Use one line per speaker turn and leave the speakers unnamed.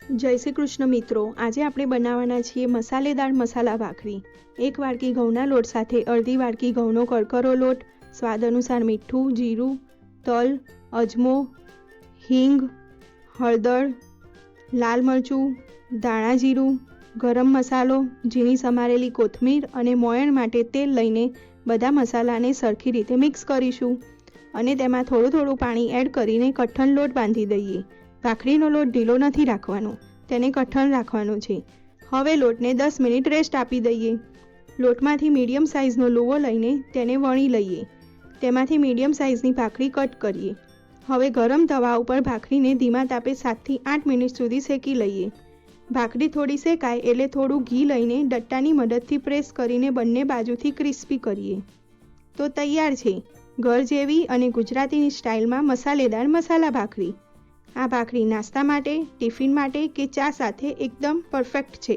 જય શ્રી કૃષ્ણ મિત્રો, આજે આપણે બનાવવાના છીએ મસાલેદાર મસાલા ભાખરી। 1 વાડકી ઘઉંના લોટ સાથે અડધી વાડકી ઘઉંનો કરકરો લોટ, સ્વાદ અનુસાર મીઠું, જીરું, તલ, અજમો, હિંગ, હળદર, લાલ મરચું, ધાણા જીરું, ગરમ મસાલો, ઝીણી સમારેલી કોથમીર અને મોયણ માટે તેલ લઈને બધા મસાલાને સરખી રીતે મિક્સ કરીશું અને તેમાં થોડું થોડું પાણી એડ કરીને કઠણ લોટ બાંધી દઈએ। ભાખરીનો લોટ ઢીલો નથી રાખવાનો, તેને કઠણ રાખવાનો છે। હવે લોટને 10 મિનિટ રેસ્ટ આપી દઈએ। લોટમાંથી મીડિયમ સાઇઝનો લુવો લઈને તેને વણી લઈએ। તેમાંથી મીડિયમ સાઇઝની ભાખરી કટ કરીએ। હવે ગરમ તવા ઉપર ભાખરીને ધીમા તાપે 7 થી 8 મિનિટ સુધી શેકી લઈએ। ભાખરી થોડી શેકાય એટલે થોડું ઘી લઈને ડટ્ટાની મદદથી પ્રેસ કરીને બંને બાજુથી ક્રિસ્પી કરીએ તો તૈયાર છે ઘર જેવી અને ગુજરાતીની સ્ટાઇલમાં મસાલેદાર મસાલા ભાખરી। આ ભાખરી નાસ્તા માટે, ટિફિન માટે કે ચા સાથે એકદમ પરફેક્ટ છે।